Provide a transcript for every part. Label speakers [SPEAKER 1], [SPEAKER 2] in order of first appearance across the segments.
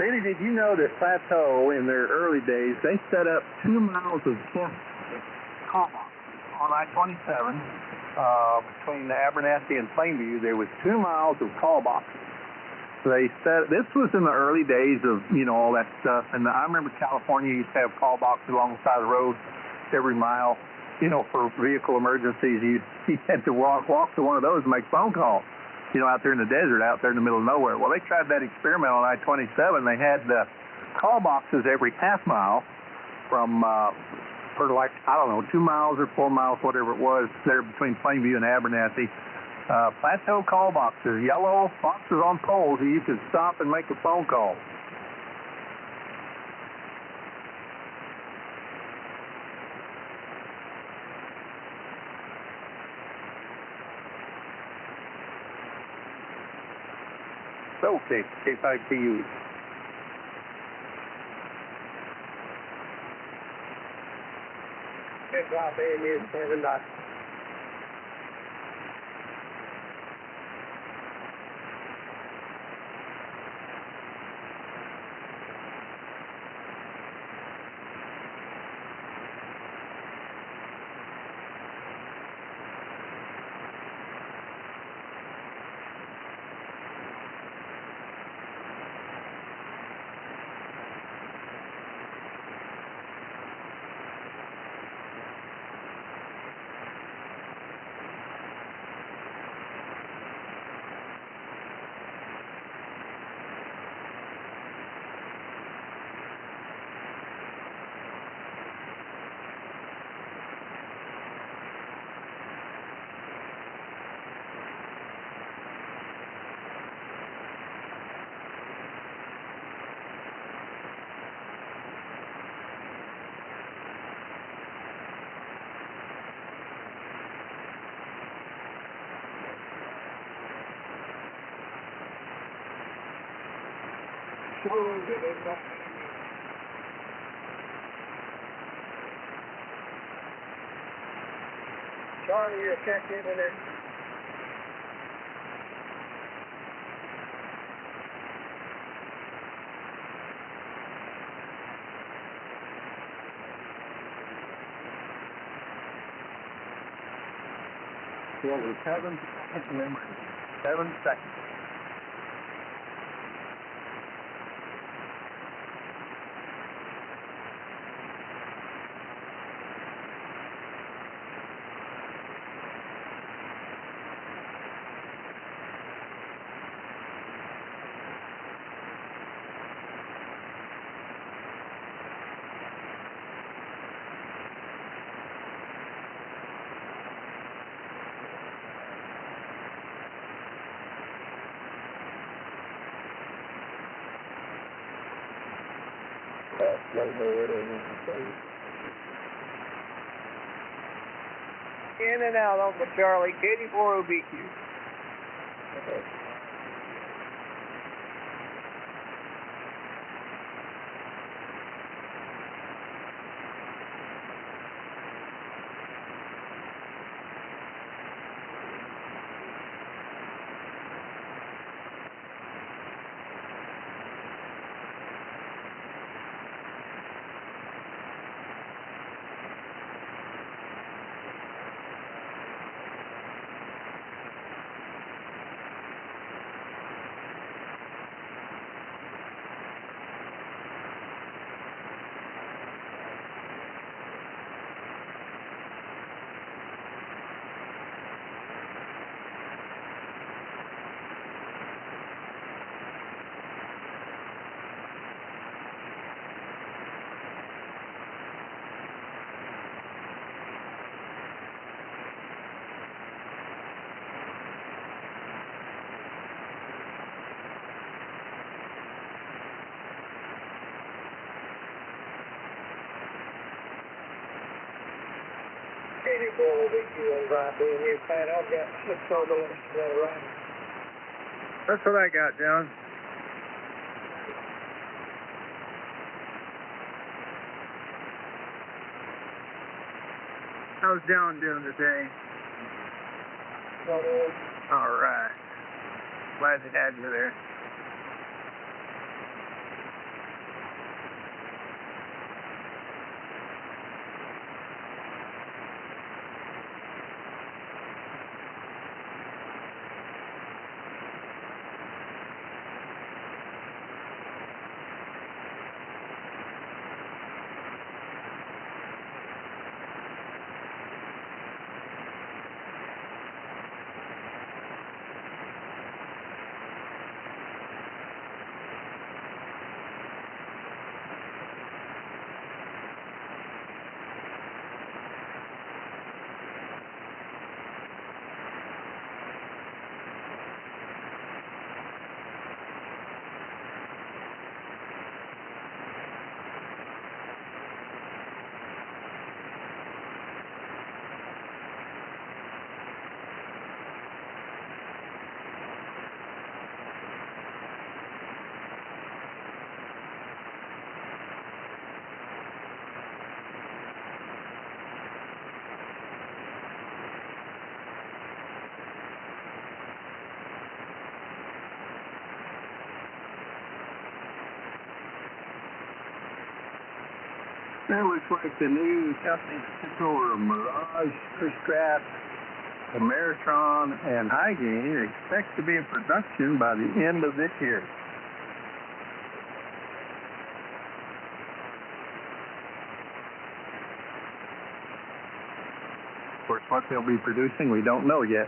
[SPEAKER 1] Randy, did you know that Plateau, in their early days, they set up 2 miles of test call box on I-27 between Abernathy and Plainview. There was 2 miles of call boxes. They said this was in the early days of, you know, all that stuff. And I remember California used to have call boxes along the side of the road every mile, you know, for vehicle emergencies. You had to walk to one of those and make phone calls, you know, out there in the desert, out there in the middle of nowhere. Well, they tried that experiment on I-27. They had the call boxes every half mile from, for like, I don't know, 2 miles or 4 miles, whatever it was, there between Plainview and Abernathy. Plateau call boxes, yellow boxes on poles, so you could stop and make a phone call. Okay, K5PU. Drop in is 7 knots. Charlie, you're checked in it. Well, 7 seconds. In and out, Uncle Charlie, 84 OBQ. Okay. That's what I got, John. How's John doing today? All right. Glad to have you there. That looks like the new company took over Mirage, Chris-Craft, Ameritron, and Hygiene. Expects to be in production by the end of this year. Of course, what they'll be producing, we don't know yet.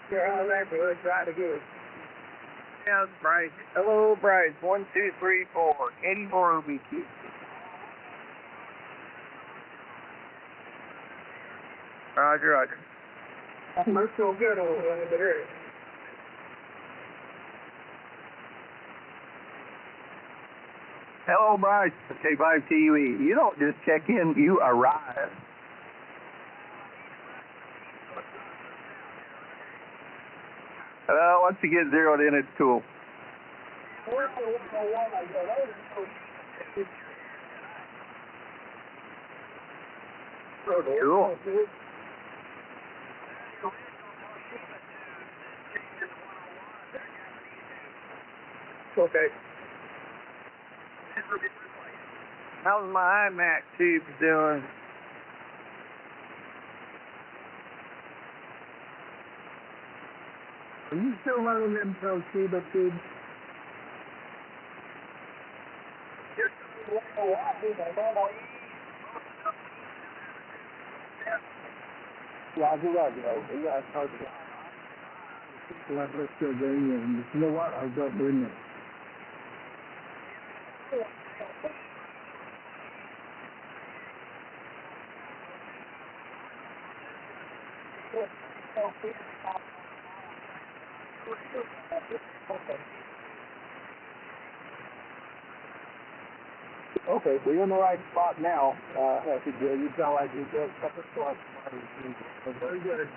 [SPEAKER 2] You're on there, bro. Try to good. Yeah, it's Bryce. Hello, Bryce. 1, 2, 3, 4. 84 OBQ. Roger, roger. We're still good over there.
[SPEAKER 1] Hello, Bryce. K5TUE. You don't just check in, you arrive. Once you get zeroed in, it's cool. Cool.
[SPEAKER 2] Okay. How's my iMac tube doing?
[SPEAKER 1] Are you still running them Toshiba tubes? Roger. Yeah, it's hard to get. Let's go there. You know what? I'll go bring it. Okay, so you're in the right spot now. You sound like you just cut the short. Very good.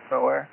[SPEAKER 2] But where?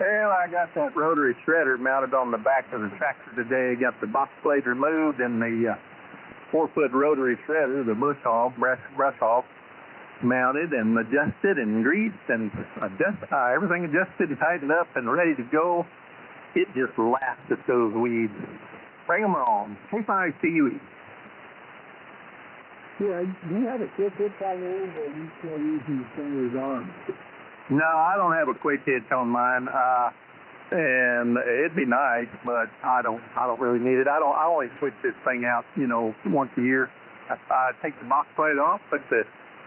[SPEAKER 1] Well, I got that rotary shredder mounted on the back of the tractor today. Got the box blade removed and the 4-foot rotary shredder, the brush hog, mounted and adjusted and greased and everything adjusted and tightened up and ready to go. It just laughed at those weeds. Bring them on. K5CUE.
[SPEAKER 2] Yeah, do you have a quick hitch on yours, or you still using your finger's arm?
[SPEAKER 1] No, I don't have a quick hitch on mine, and it'd be nice, but I don't really need it. I only switch this thing out, once a year. I take the box plate off, put the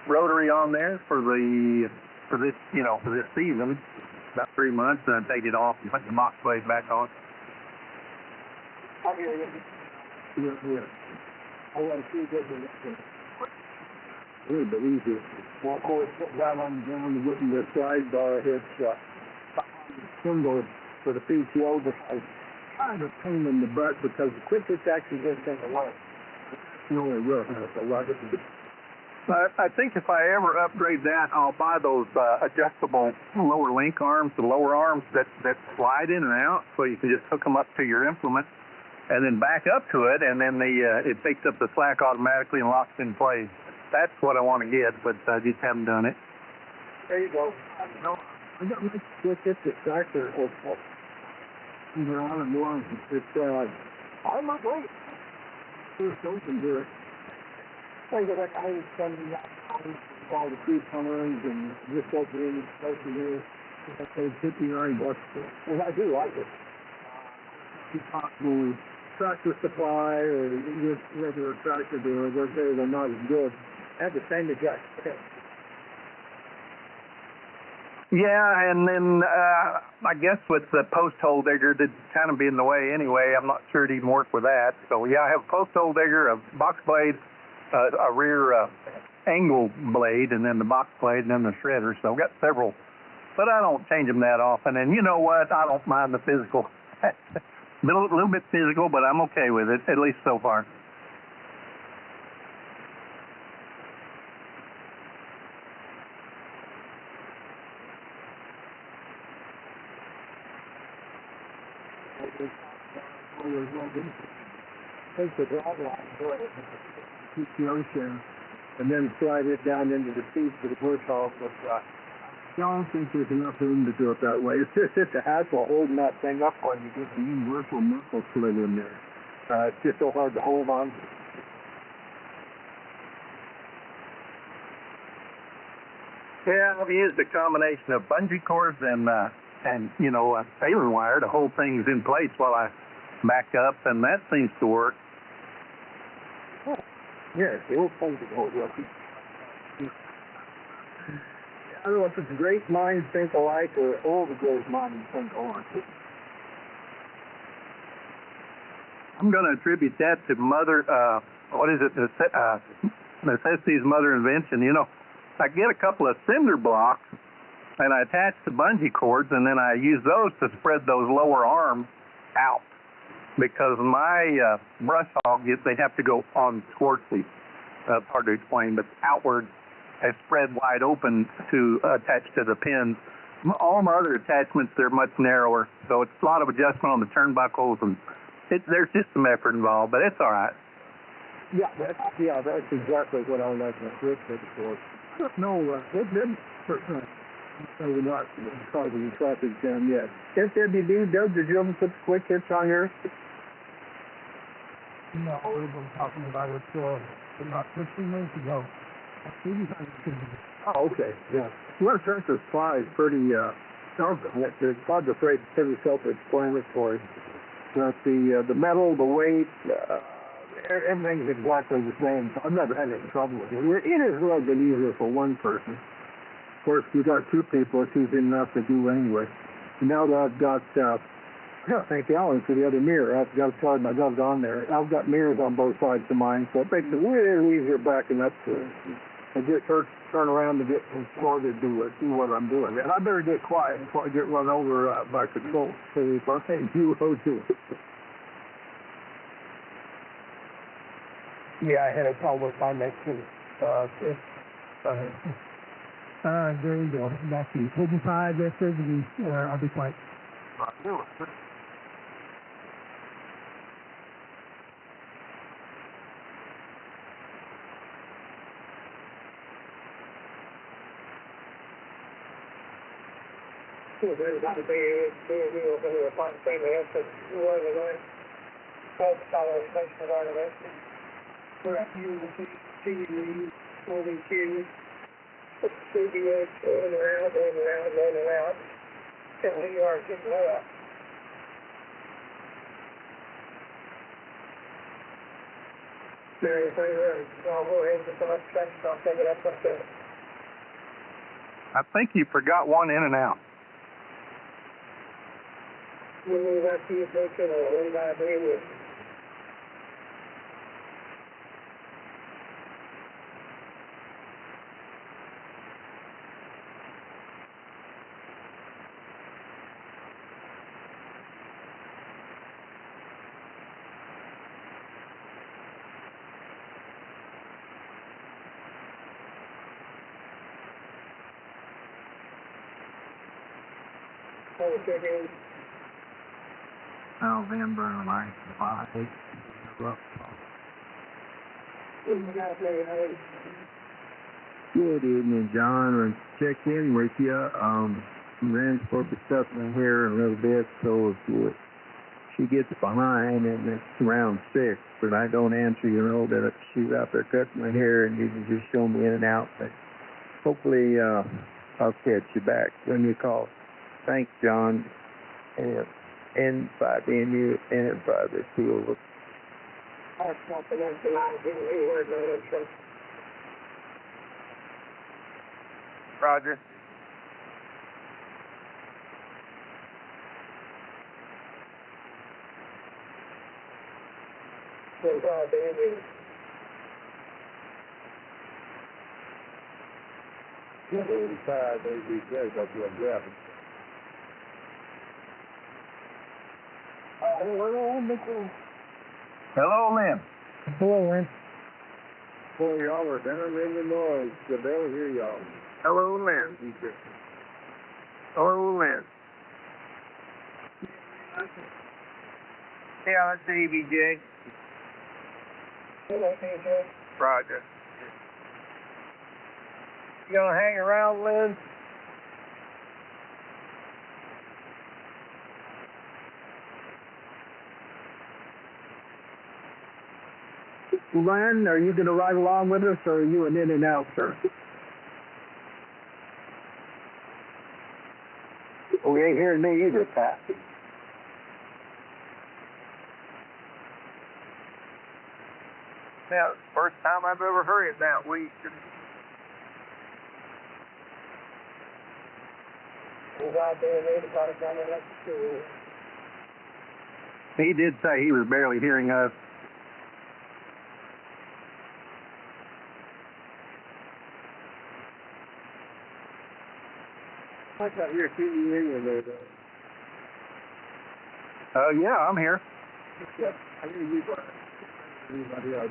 [SPEAKER 1] rotary on there for this season, about 3 months, and I take it off and put the box plate back on.
[SPEAKER 2] I hear you. Yeah. I want to see this. A little bit easier. Well, of course, sit down on the ground and looking at the sidebar, it's symbol for the PTO, but it's kind of a pain in the butt because the quick hitch actually gets in the way. You only work a lot of it.
[SPEAKER 1] I think if I ever upgrade that, I'll buy those adjustable lower link arms, the lower arms that slide in and out, so you can just hook them up to your implement and then back up to it, and then it picks up the slack automatically and locks in place. That's what I want to get, but I just haven't done it.
[SPEAKER 2] There you go. No, I got my quick hitch at tractor. Either on and one. I'm not great. There's something to it. I got that kind of something all the creep hunters and just opening places here. I paid $59. And I do like it. It's possible tractor supply or just regular tractor dealers, they're not as good. I have the same exact tip.
[SPEAKER 1] Yeah, and then I guess with the post hole digger, that'd kind of be in the way anyway. I'm not sure it'd even work with that. So yeah, I have a post hole digger, a box blade, a rear angle blade, and then the box blade, and then the shredder. So I've got several, but I don't change them that often. And you know what? I don't mind the physical. A little bit physical, but I'm okay with it, at least so far.
[SPEAKER 2] Take the drop line, keep the ocean, and then slide it down into the seat for the bush hog. But I don't think there's enough room to do it that way. It's just a hassle holding that thing up when you get the universal muscle slit in there. It's just so hard to hold on.
[SPEAKER 1] Yeah, I've used a combination of bungee cords and a sailing wire to hold things in place while I back up, and that seems to work.
[SPEAKER 2] Oh, yeah, the old bungee cord lucky. I don't know if it's great minds think alike or all the great minds think alike.
[SPEAKER 1] I'm going to attribute that to Necessity's mother invention. I get a couple of cinder blocks, and I attach the bungee cords, and then I use those to spread those lower arms out. Because my brush hog, they have to go on towards the, hard to explain, but outward, has spread wide open to attach to the pins. All my other attachments, they're much narrower, so it's a lot of adjustment on the turnbuckles, and there's just some effort involved, but it's all right.
[SPEAKER 2] Yeah, that's exactly what I like my grip for. No, they're probably not causing a traffic jam yet. FWD, Doug, did you ever put the quick hits on yours? No, we've been talking about it about 15 minutes ago. Oh, okay, yeah. Well, tractor supply is pretty, it's hard to say, it's pretty self-explanatory. But the metal, the weight, everything's exactly the same. So I've never had any trouble with it. It is a little bit easier for one person. Of course, if you got two people, it's easy enough to do anyway. And now that I've got, I gotta thank Alan for the other mirror. I've got to tell him I got it on there. I've got mirrors on both sides of mine, so it makes it really easier backing up to it. I just turn around to get control to do what I'm doing. And I better get quiet before I get run over by control. So if I say you go to it. Yeah, I had a call with my next one. There you go. Back to 45, I'll be quiet. do it.
[SPEAKER 1] I think you forgot one in and out. November, like 5. Good evening, John. I'll check in with you. Ran corporate stuff in here in a little bit, so if she gets behind and it's around 6, but I don't answer, you know, that she's out there cutting my hair and you can just show me in and out. But hopefully, I'll catch you back when you call. Thanks, John. And N5NU, N5 is over. Roger. Hello, Lynn.
[SPEAKER 2] Hello, Lynn. Boy, y'all are down in the noise. The bell hear y'all.
[SPEAKER 1] Hello, Lynn. Hello, Lynn. Yeah, that's ABJ.
[SPEAKER 2] Hello, ABJ.
[SPEAKER 1] Roger.
[SPEAKER 2] You gonna hang around, Lynn? Len, are you going to ride along with us, or are you an in and out, sir? We ain't hearing me either, Pat.
[SPEAKER 1] Yeah, first time I've ever heard it that week. He did say he was barely hearing us.
[SPEAKER 2] I got your TV in there,
[SPEAKER 1] Yeah, I'm here.
[SPEAKER 2] Yep, I hear you. Anybody else?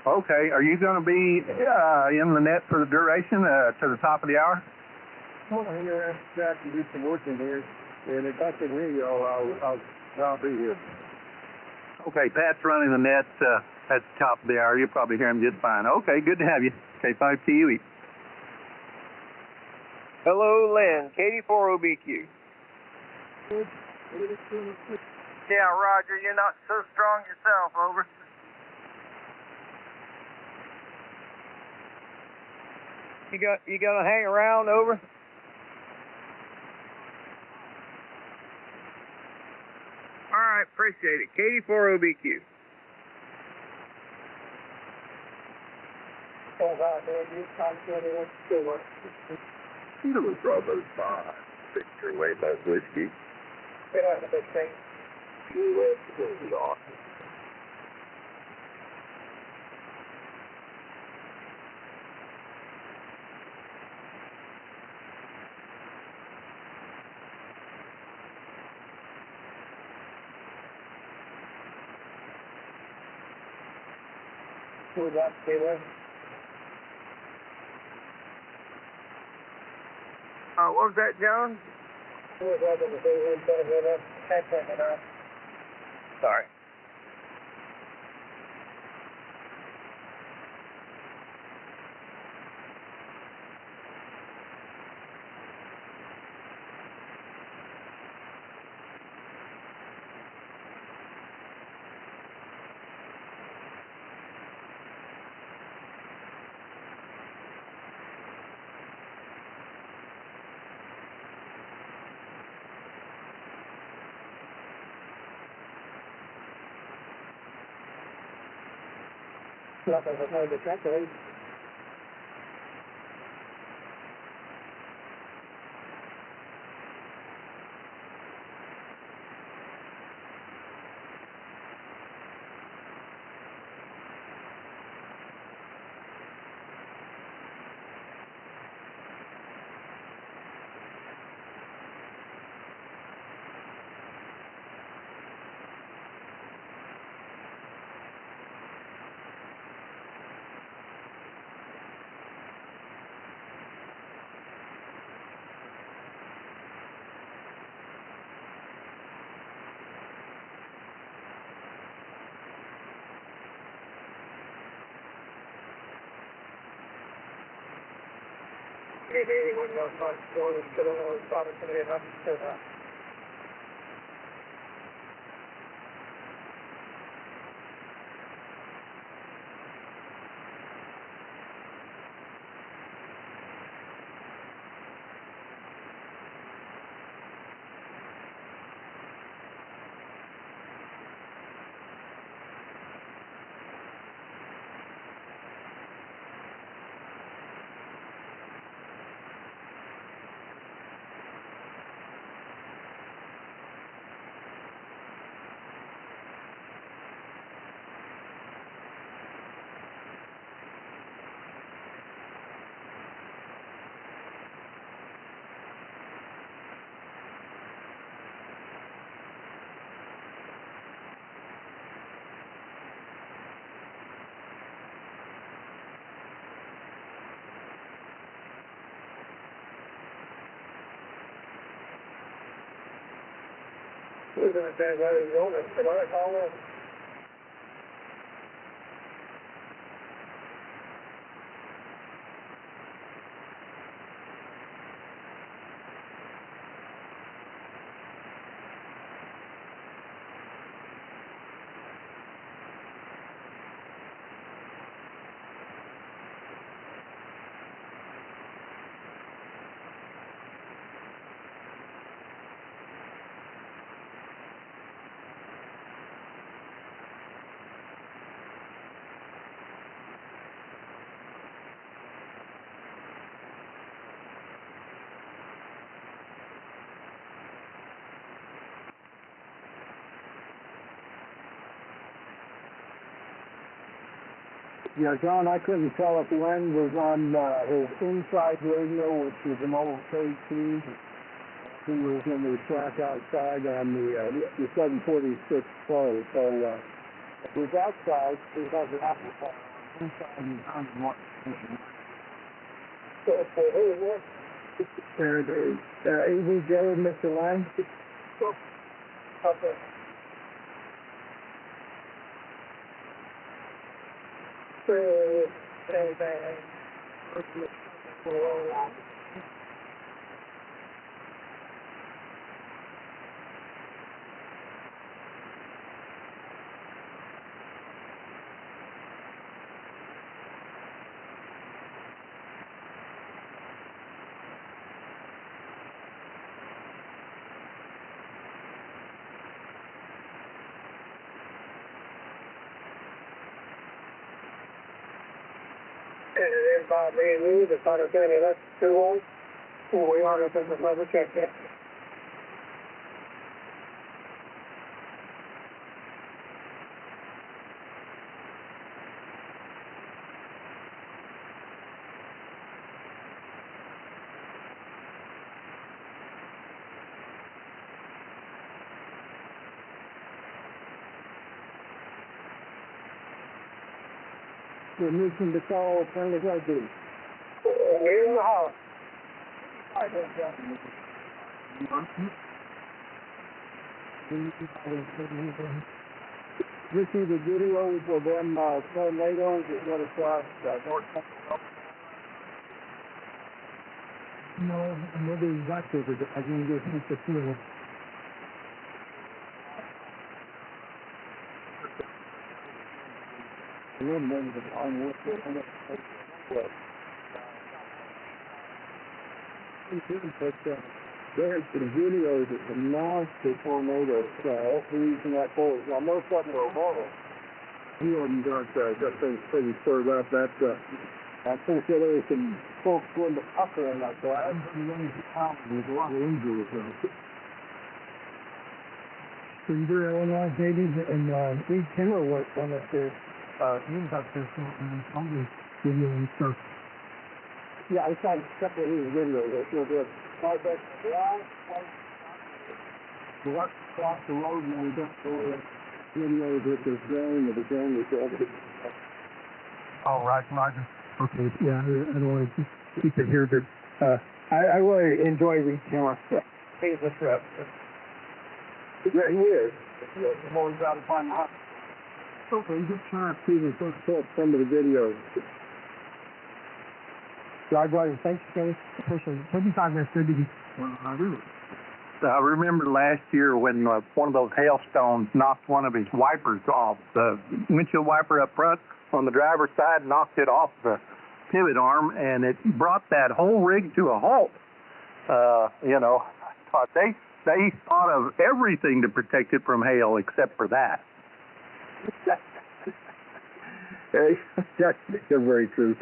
[SPEAKER 1] Okay, are you going to be in the net for the duration to the top of the hour?
[SPEAKER 2] Well, I'm going to ask Jack to do some work in here, and if I can hear you, I'll be here.
[SPEAKER 1] Okay, Pat's running the net at the top of the hour. You'll probably hear him just fine. Okay, good to have you. K5TUE. Hello, Lynn. K84OBQ. Yeah, Roger. You're not so strong yourself. Over. You gonna hang around? Over. All right, appreciate it. K84OBQ. Little Brothers 5, Victory Way Buzz Whiskey. What was that, John? Sorry.
[SPEAKER 2] We're going to say that is the owner. Can I call him? Yeah, John, I couldn't tell if Len was on his inside radio, which was an old KT. He was in the track outside on the 746 flow. So if he's outside, he has an amplifier. Inside, he's on one station. So for who was? AVJ, Mr. Lang. Okay. And by me and you, the Potter County, that's 2 volts. We are up in the level check it. We're moving to call Friendly Rugby. We're in the house. I don't know. You see the videos of them tornadoes that went across North Central? No, maybe exactly, but I can get the feeling. There's some videos of the monster tornadoes using that force. Now, most of them are normal. You haven't got things pretty stirred up. I think that there's some folks going to pucker in that glass. There's a lot of injuries. So you do Illinois babies and Reed Taylor worked on it there. He was up there and somebody video and stuff. Yeah, I saw a couple of his videos. They feel good. Walk across the road and we got videos with this game of the game we said. Oh, right, Roger. Okay, yeah, I don't want to keep it here, but I really enjoy Reed Taylor. He's a trip. Yeah, he is. I'm always out to find out. Okay, just trying to see if I pull up some of the videos. Roger, thanks, Kenny. Appreciate it. 25 minutes, good to be. Well, I do. I remember last year when one of those hailstones knocked one of his wipers off, the windshield wiper up front on the driver's side, knocked it off the pivot arm, and it brought that whole rig to a halt. You know, I thought they thought of everything to protect it from hail except for that. Hey, that's very true.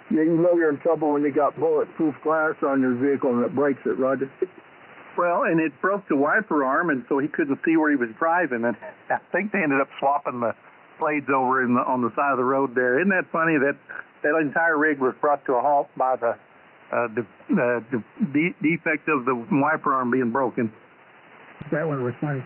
[SPEAKER 2] You know you're in trouble when you got bulletproof glass on your vehicle and it breaks it, Roger. Well, and it broke the wiper arm, and so he couldn't see where he was driving. And I think they ended up swapping the blades over on the side of the road there. Isn't that funny that entire rig was brought to a halt by the defect of the wiper arm being broken? That one was funny.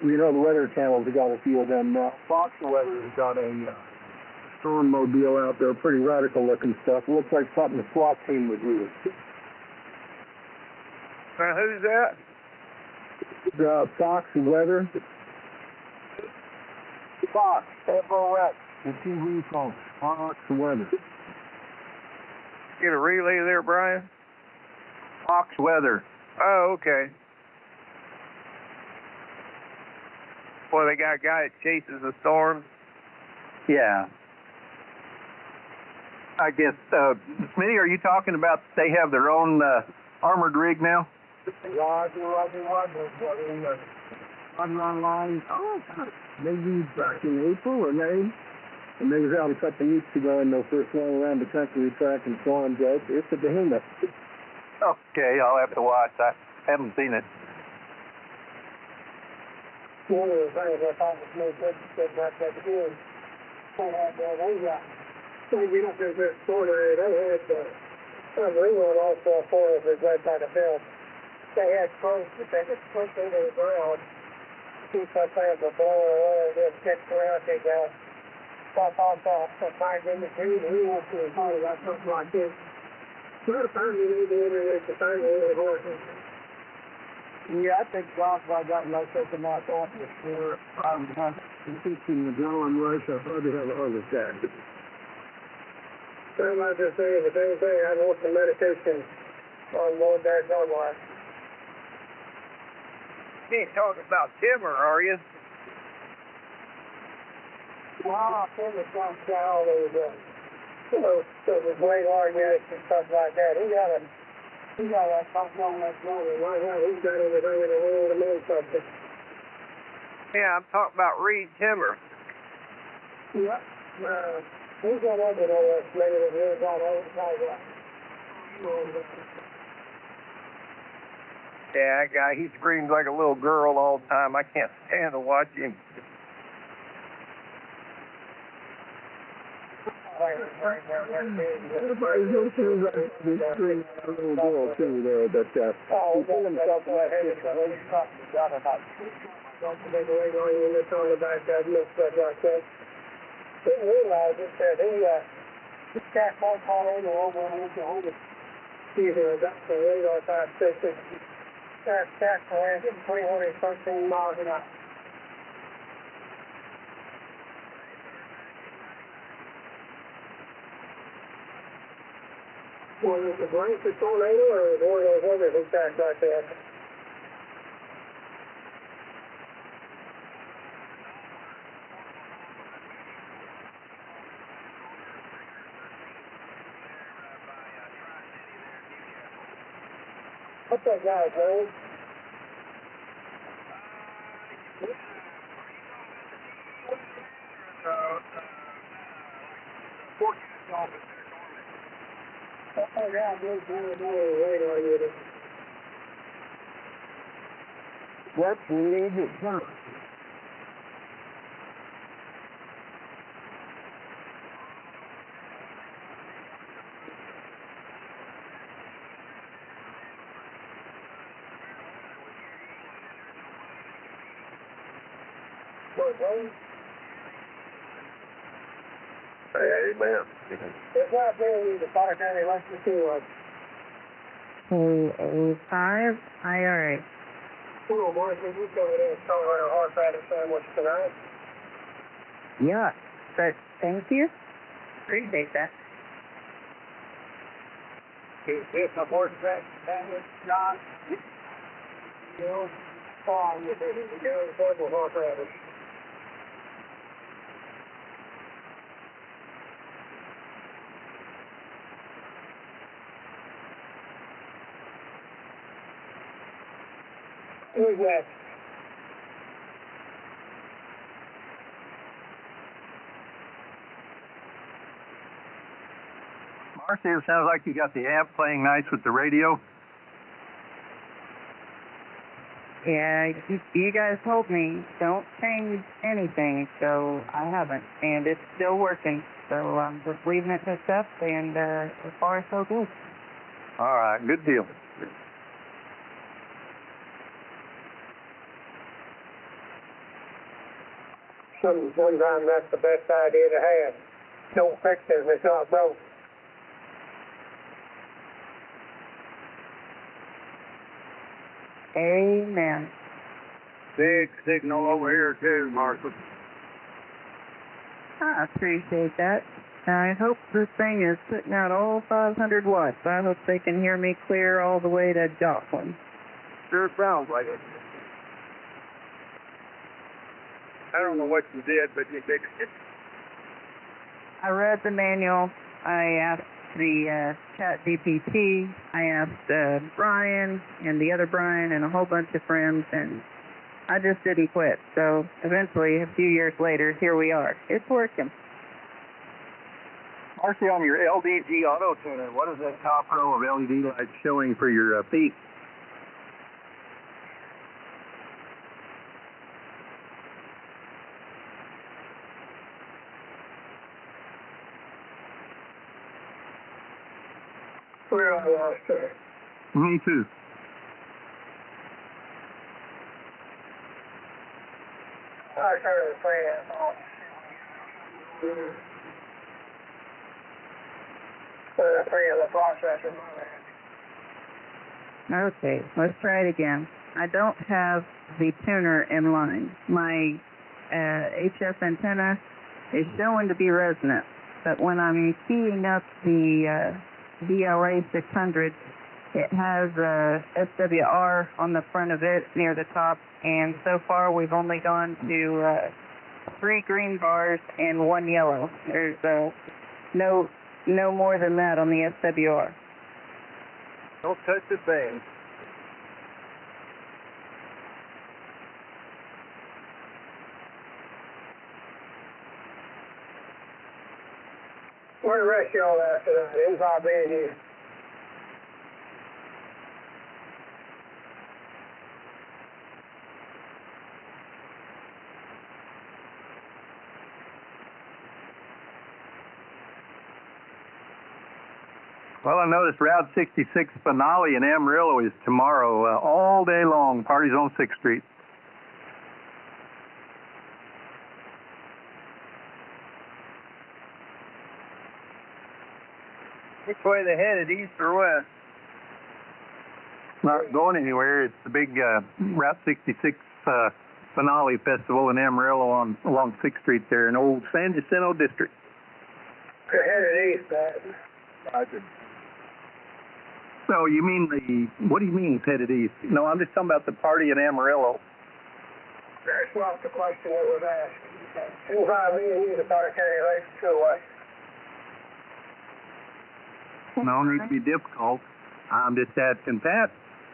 [SPEAKER 2] You know, the Weather Channel's got a few of them now. Fox Weather's got a storm mobile out there, pretty radical looking stuff. Looks like something the SWAT team would use.
[SPEAKER 3] Who's that?
[SPEAKER 2] Fox Weather. Fox, F-O-X. The TV called Fox Weather.
[SPEAKER 3] Get a relay there, Brian?
[SPEAKER 1] Fox Weather.
[SPEAKER 3] Oh, okay. Boy, they got a guy that chases the storms.
[SPEAKER 1] Yeah. I guess, Smitty, are you talking about they have their own armored rig now?
[SPEAKER 2] Roger. Online. Oh, maybe back in April or May. And they was out a couple of weeks ago in the first one around the country track and farm judge. It's a behemoth.
[SPEAKER 1] Okay, I'll have to watch. I haven't seen it.
[SPEAKER 2] One of the things I thought was no good to get back that again. So we don't do this sort of it. They had Ringwood also for us right by the bill. They had close to take it push into the ground. Keep us out the blower or just catch around, they go. Pop off, so 5 in the green, we want to hold that something like this. Well, finally, we need to enter the time of the horses. Yeah, I think Josh, I got no second mark off the score. I'm teaching the adrenaline rush. I probably have a heart attack. I'm not just saying the same thing. I want some medication on board that Dunlop.
[SPEAKER 3] You ain't talking about timber, are you?
[SPEAKER 2] Wow, timber's not all over there. You know, so the great arguments and stuff like that. He got something on that road right now. He's got everything in the world to move something.
[SPEAKER 3] Yeah, I'm talking about Reed Timber.
[SPEAKER 2] Yep. Who's that other lady that lives on old sidewalk?
[SPEAKER 3] Yeah, that guy, he screams like a little girl all the time. I can't stand to watch him.
[SPEAKER 2] Everybody's looking at this green little girl too there that he pulled himself to that head and he's got about don't make a ring on you and it's on the back that looks like that. Didn't realize it that this cat phone call over and he can hold it. See there, that's the radar 566. Cat ran 313 miles an hour. Was it the blanket tornado or one of those others who backed like that? What's that guy's name? Oh, yeah, radar unit. What needs it done?
[SPEAKER 3] Hey, man.
[SPEAKER 2] It's not really the Potter County Electric Field.
[SPEAKER 4] 205 IRA.
[SPEAKER 2] Cool, boys, did you come in and start a hard patty sandwich tonight?
[SPEAKER 4] Yeah, but thank you. Appreciate that.
[SPEAKER 2] Is this a horseback sandwich, John? You know, farm, you know, purple horse radish. Who's that?
[SPEAKER 1] Marcy, it sounds like you got the amp playing nice with the radio.
[SPEAKER 4] Yeah, you guys told me don't change anything, so I haven't, and it's still working. So I'm just leaving it hooked up, and so far so good.
[SPEAKER 1] All right, good deal.
[SPEAKER 2] Sometimes that's the best idea to have. Don't fix it if it's not broke.
[SPEAKER 4] Amen.
[SPEAKER 3] Big signal over here, too, Marshall.
[SPEAKER 4] I appreciate that. I hope this thing is putting out all 500 watts. I hope they can hear me clear all the way to Joplin.
[SPEAKER 3] Sure sounds like it. I don't know what you did, but you fixed it.
[SPEAKER 4] I read the manual. I asked the chat GPT. I asked Brian and the other Brian and a whole bunch of friends, and I just didn't quit. So eventually, a few years later, here we are. It's working.
[SPEAKER 1] Marcy, on your LDG auto tuner, what is that top row of LED lights showing for your peak? Me too.
[SPEAKER 2] I heard it playing. The processor.
[SPEAKER 4] Okay, let's try it again. I don't have the tuner in line. My HS antenna is showing to be resonant, but when I'm keying up the VLA 600, it has SWR on the front of it near the top, and so far we've only gone to 3 green bars and 1 yellow. There's no more than that on the SWR.
[SPEAKER 1] Don't touch the thing.
[SPEAKER 2] Where the rest of y'all at tonight? Inside being here.
[SPEAKER 1] Well, I noticed Route 66 finale in Amarillo is tomorrow, all day long. Parties on 6th Street.
[SPEAKER 3] Which way they headed, east or west?
[SPEAKER 1] Not going anywhere. It's the big Route 66 finale festival in Amarillo along 6th Street there in old San Jacinto district.
[SPEAKER 2] They're headed east, Pat.
[SPEAKER 1] So you mean what do you mean it's headed east? No, I'm just talking about the party in Amarillo.
[SPEAKER 2] That's not the question that was asked. Inside being here, the Potter County Electric Two-Way.
[SPEAKER 1] No need to be difficult. I'm just asking, Pat,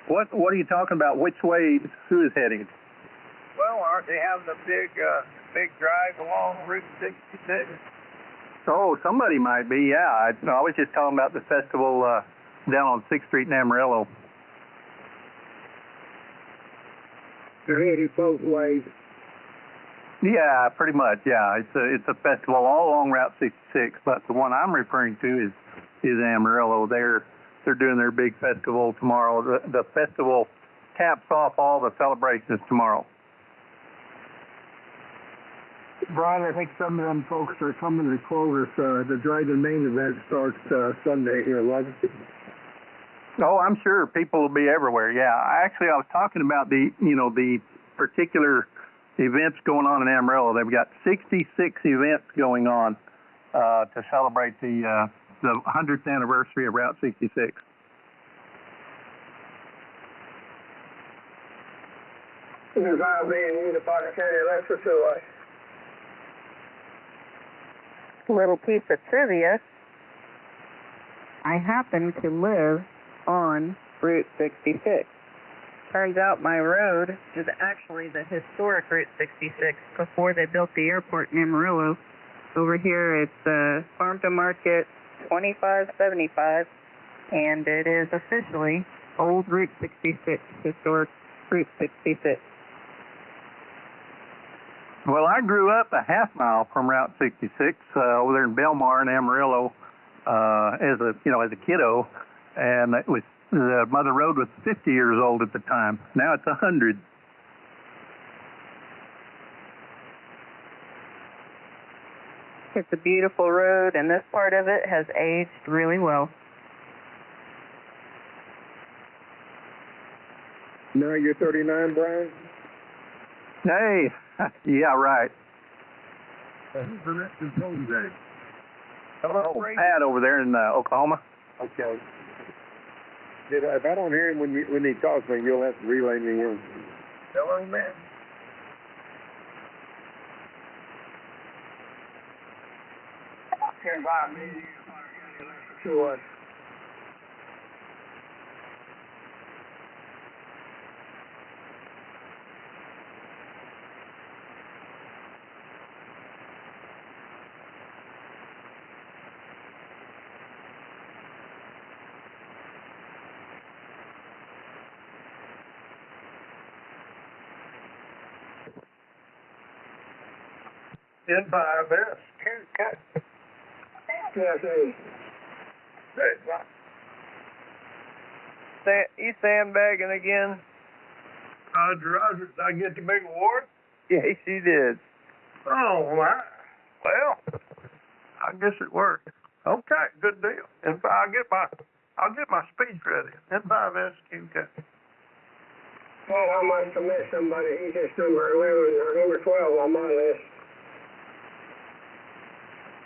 [SPEAKER 1] what are you talking about? Which way, who is heading?
[SPEAKER 3] Well, aren't they having a big drive along Route 66?
[SPEAKER 1] Oh, somebody might be, yeah. I was just talking about the festival down on 6th Street in Amarillo.
[SPEAKER 2] They're headed both ways.
[SPEAKER 1] Yeah, pretty much, yeah. It's a festival all along Route 66, but the one I'm referring to is Amarillo. They're doing their big festival tomorrow. The festival caps off all the celebrations tomorrow.
[SPEAKER 2] Brian, I think some of them folks are coming to close us. The Dryden main event starts Sunday here, 11.
[SPEAKER 1] Oh, I'm sure people will be everywhere. Yeah, I was talking about the particular events going on in Amarillo. They've got 66 events going on to celebrate the 100th anniversary of Route 66.
[SPEAKER 2] Inside being here, the Potter County Electric Two-Way.
[SPEAKER 4] Little piece of trivia. I happen to live on Route 66. Turns out my road is actually the historic Route 66 before they built the airport in Amarillo. Over here it's Farm to Market 2575, and it is officially Old Route 66, historic Route 66.
[SPEAKER 1] Well, I grew up a half mile from Route 66 over there in Belmar in Amarillo as a kiddo, and it was the Mother Road was 50 years old at the time. Now it's 100.
[SPEAKER 4] It's a beautiful road, and this part of it has aged really well.
[SPEAKER 2] Now you're 39, Brian?
[SPEAKER 1] Hey, yeah, right.
[SPEAKER 3] Hello,
[SPEAKER 1] Pat over there in Oklahoma.
[SPEAKER 2] Okay. If I don't hear him when he talks to me, you'll have to relay me in.
[SPEAKER 3] hello, man.
[SPEAKER 2] Stand by me. Sure.
[SPEAKER 3] N5S.
[SPEAKER 2] Yes, hey.
[SPEAKER 3] You sandbagging again?
[SPEAKER 2] Roger, did I get the big award?
[SPEAKER 3] Yes, you did.
[SPEAKER 2] Oh, my.
[SPEAKER 3] Well, I guess it worked. Okay, good deal. I'll get my speech ready. N5S QK.
[SPEAKER 2] Well, I must have missed somebody. He's just number 11 or number 12 on my list.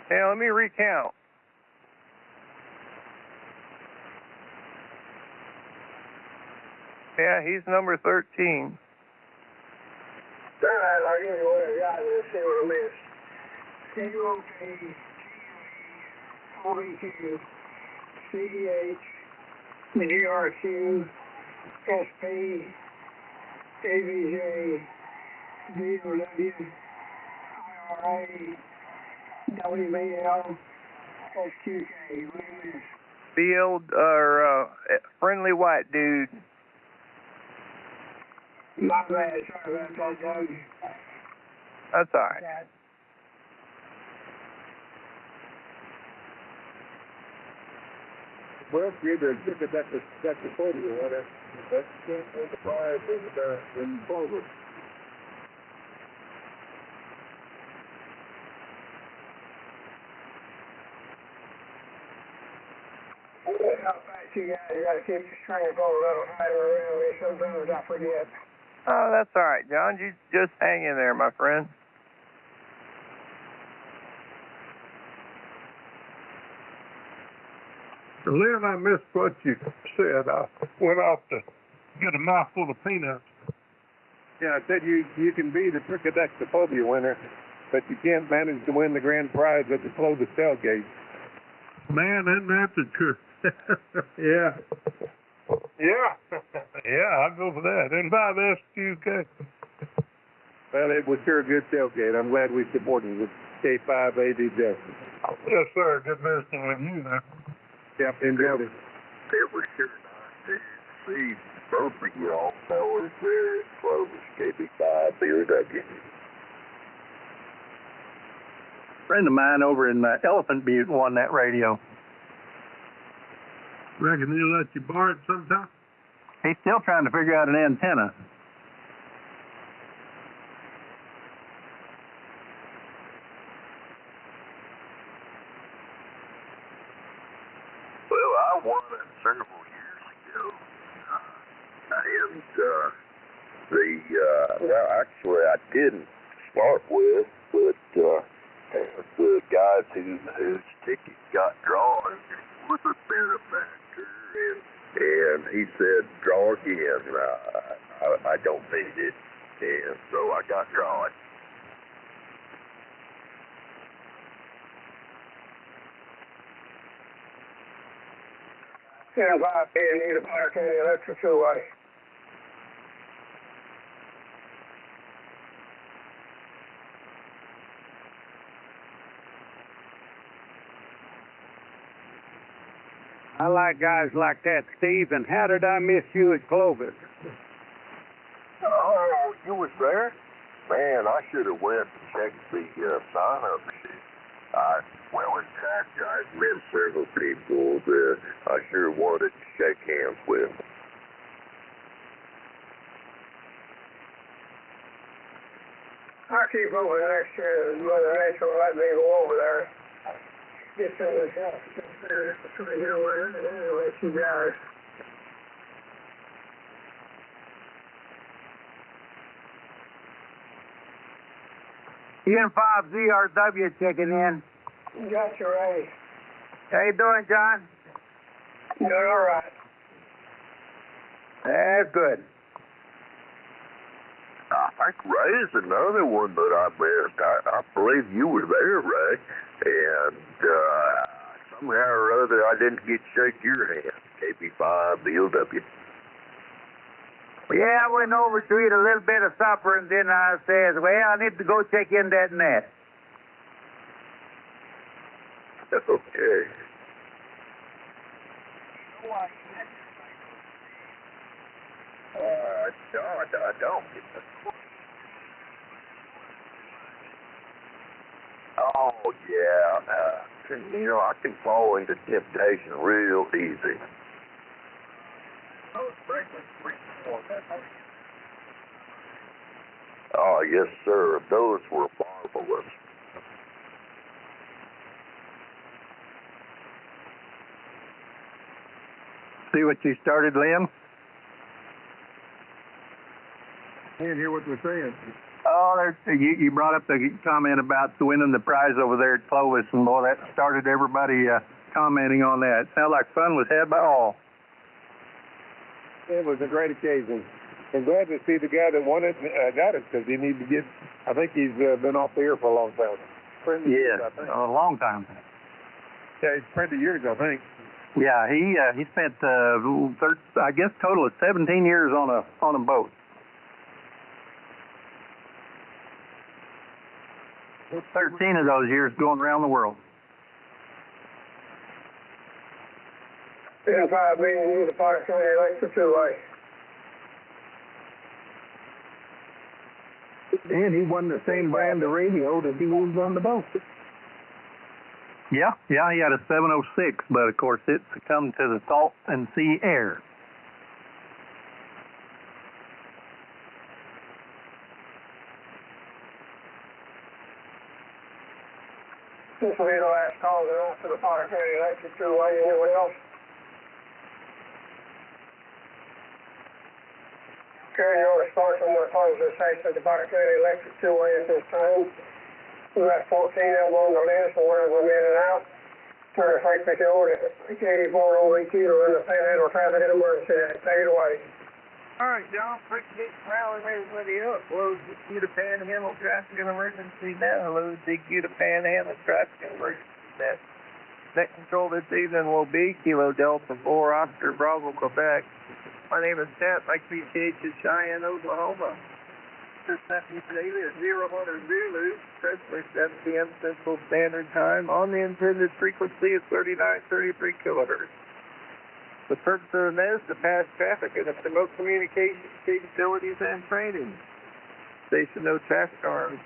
[SPEAKER 3] Hey, let me recount. Yeah, he's number 13.
[SPEAKER 2] All right, I'll give you one of the guys and see what I missed. CUOK, OBQ, CDH, GRQ, SP, AVJ, DOW, IRA, WBL, SQK.
[SPEAKER 3] Field or friendly white dude.
[SPEAKER 2] My bad, sorry about that, Doug.
[SPEAKER 3] That's all right.
[SPEAKER 2] Well, either look at that's the photo, whatever. That's the fire in Clover. How fast you gotta keep your string going a little higher around me. Sometimes I forget.
[SPEAKER 3] Oh, that's all right, John. You just hang in there, my friend.
[SPEAKER 5] Lynn, I missed what you said. I went off to get a mouthful of peanuts.
[SPEAKER 2] Yeah, I said you can be the Trichodectophobia winner, but you can't manage to win the grand prize at the Clovis tailgate.
[SPEAKER 5] Man, isn't that the truth?
[SPEAKER 2] Yeah.
[SPEAKER 5] Yeah. Yeah, I'll go for that. And by the SQK.
[SPEAKER 2] Well, it was sure a good tailgate. I'm glad we supported the K5 AD Justice.
[SPEAKER 5] Yes, sir. Good visiting with you there.
[SPEAKER 2] Yep, enjoyed it.
[SPEAKER 6] It was sure nice to see both of you all fellas there at Clovis KB5 BOW.
[SPEAKER 1] Friend of mine over in Elephant Butte won that radio.
[SPEAKER 5] Reckon he'll let you borrow it sometime?
[SPEAKER 1] He's still trying to figure out an antenna.
[SPEAKER 6] Well, I won it several years ago. And well, actually I didn't start with, but the guys whose ticket got drawn was a benefactor, and he said, draw again. I don't need it, and so I got drawn.
[SPEAKER 2] Yeah, Bob, you need a Park County Electric two-way.
[SPEAKER 7] I like guys like that, Steve, and how did I miss you at Clovis?
[SPEAKER 6] Oh, you was there? Man, I should have went and checked the sign-up sheet. Well, in fact, I've met several people that I sure wanted to shake hands with.
[SPEAKER 2] I'll keep over next year. Mother Nature will let me go over there. Get some of this help. Anyway, she does.
[SPEAKER 7] EN5ZRW checking in.
[SPEAKER 2] You got your A.
[SPEAKER 7] How you doing, John?
[SPEAKER 2] Doing all right.
[SPEAKER 7] That's good.
[SPEAKER 6] I think Ray's another one that I missed. I believe you were there, Ray. And somehow or other, I didn't get to shake your hand. KB5 BOW.
[SPEAKER 7] Yeah, I went over to eat a little bit of supper, and then I says, well, I need to go check in that net.
[SPEAKER 6] Okay. I don't get that. Oh, yeah. I can fall into temptation real easy. Oh, yes, sir. Those were marvelous.
[SPEAKER 1] See what you started, Lynn?
[SPEAKER 2] Can't hear what they're saying.
[SPEAKER 1] Oh, you brought up the comment about winning the prize over there at Clovis, and boy, that started everybody commenting on that. Sounded like fun was had by all.
[SPEAKER 2] It was a great occasion. I'm glad to see the guy that won it got it, because he needs to get. I think he's been off the air for a long time.
[SPEAKER 1] Yeah, a long time.
[SPEAKER 2] Yeah, he's friend of yours, I think.
[SPEAKER 1] Yeah, he spent I guess total of 17 years on a boat. 13 of those years going around the world.
[SPEAKER 2] N5 being used the Potter County Electric two-way. And he won the same brand of radio that he used on the boat.
[SPEAKER 1] Yeah, he had a 706, but of course it succumbed to the salt and sea air.
[SPEAKER 2] This will be the last call then for the Potter County Electric two-way. Anyone else? Carry your response from the close the station of the Potter County Electric two-way at this time. We've got 14 of them on the list, and we're in and out. Turn the frequency over to 84 OVQ to run the Panhandle Traffic and Emergency Act. Take it away.
[SPEAKER 3] All right, John, get rally everybody up. Load DQ to Panhandle Traffic and Emergency Net. Load DQ to Panhandle Traffic and Emergency Net. Net control this evening will be Kilo Delta 4 Oscar Bravo, Quebec. My name is Ted. My QTH is Cheyenne, Oklahoma. This Stephanie Daily is 010 Zulu. Presently 7 p.m. Central Standard Time. On the intended frequency is 3933 kilohertz. The purpose of the net is to pass traffic and to promote communication capabilities and training. Station no traffic arms.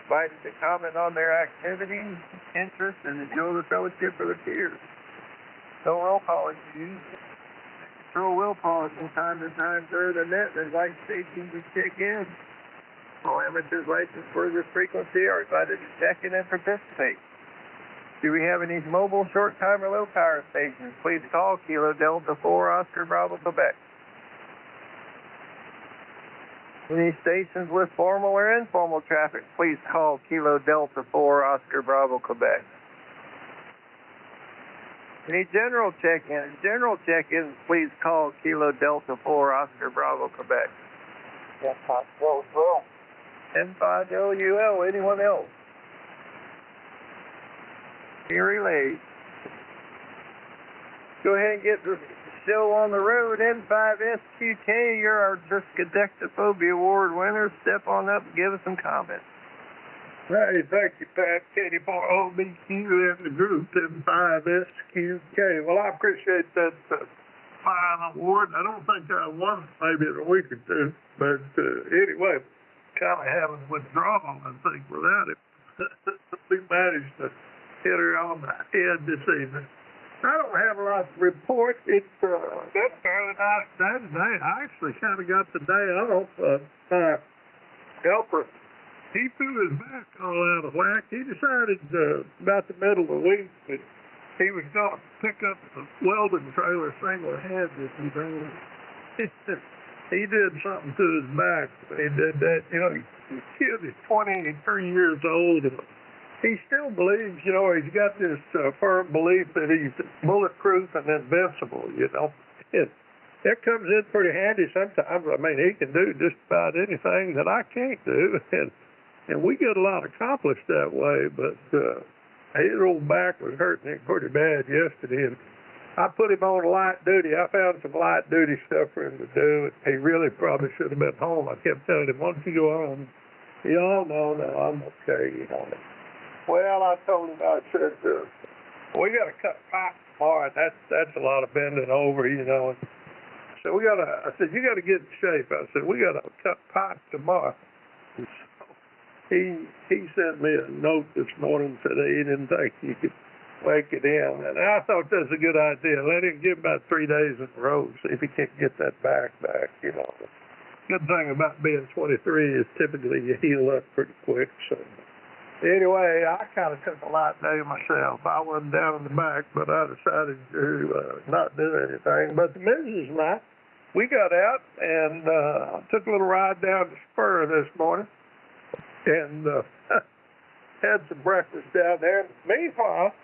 [SPEAKER 3] Invited to comment on their activities, interests, and enjoy the fellowship of the peers. No roll call is used. Control will pause from time to time through the net and invite stations to check in. All amateurs licensed for this frequency are invited to check in and participate. Do we have any mobile, short-time, or low-power stations? Please call Kilo Delta 4 Oscar Bravo, Quebec. Any stations with formal or informal traffic? Please call Kilo Delta 4 Oscar Bravo, Quebec. Any general check-ins? General check-ins, please call Kilo Delta 4 Oscar Bravo, Quebec. N5LUL. Anyone else? Relay. Go ahead and get the show on the road. N5SQK, you're our Discadectophobia Award winner. Step on up and give us some comments.
[SPEAKER 5] Hey, thank you, Pat. Katie for OBQ and the group N5SQK. Well, I appreciate that fine award. I don't think I won maybe in a week or two, but anyway, kind of having withdrawal, I think, without it. We managed to hit her on the head this evening. I don't have a lot to report. It's been a fairly nice day today. I actually kind of got the day off. My helper, he threw his back all out of whack. He decided about the middle of the week that he was going to pick up the welding trailer single-handed. He did something to his back. He did that. You know, the kid is 23 years old. And he still believes, you know, he's got this firm belief that he's bulletproof and invincible, you know. That comes in pretty handy sometimes. I mean, he can do just about anything that I can't do. And we get a lot accomplished that way, but his old back was hurting him pretty bad yesterday. And I put him on light duty. I found some light duty stuff for him to do. He really probably should have been home. I kept telling him, why don't you go home? You all know, no, I'm okay, you know. Well, I told him, I said, we got to cut pipe tomorrow. That's a lot of bending over, you know. And so I said, you got to get in shape. I said, we got to cut pipe tomorrow. And so he sent me a note this morning, said he didn't think he could make it in. And I thought that's a good idea. Let him give about 3 days in a row, see if he can't get that back, you know. Good thing about being 23 is typically you heal up pretty quick, so. Anyway, I kind of took a light day myself. I wasn't down in the back, but I decided to not do anything. But the missus and I, we got out and took a little ride down the spur this morning and had some breakfast down there. Meanwhile,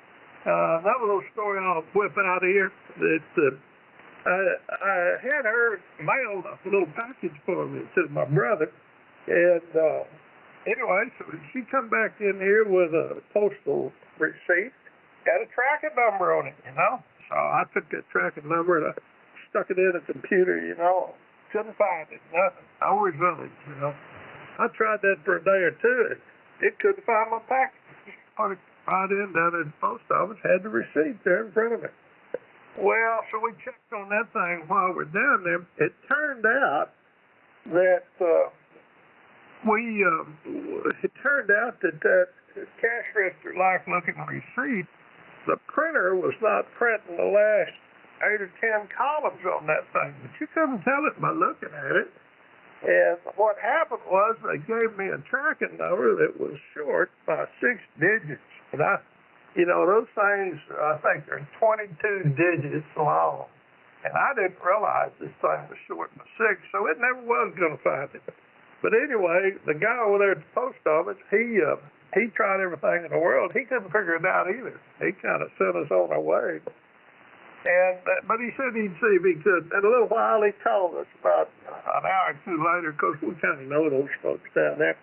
[SPEAKER 5] another little story I'll whip out here that I had her mail a little package for me to my brother, and anyway, so she come back in here with a postal receipt, had a tracking number on it, you know. So I took that tracking number and I stuck it in a computer, you know. Couldn't find it, nothing. No results, you know. I tried that for a day or two. It couldn't find my package. Put it right in down at the post office, had the receipt there in front of me. Well, so we checked on that thing while we're down there. It turned out that that cash register like looking receipt, the printer was not printing the last 8 or 10 columns on that thing, but you couldn't tell it by looking at it. And what happened was they gave me a tracking number that was short by 6 digits. And those things, I think they're 22 digits long. And I didn't realize this thing was short by 6, so it never was going to find it. But anyway, the guy over there at the post office, he tried everything in the world. He couldn't figure it out either. He kind of sent us on our way. But he said he'd see if he could. In a little while, he called us about an hour or two later, because we kind of know those folks down there.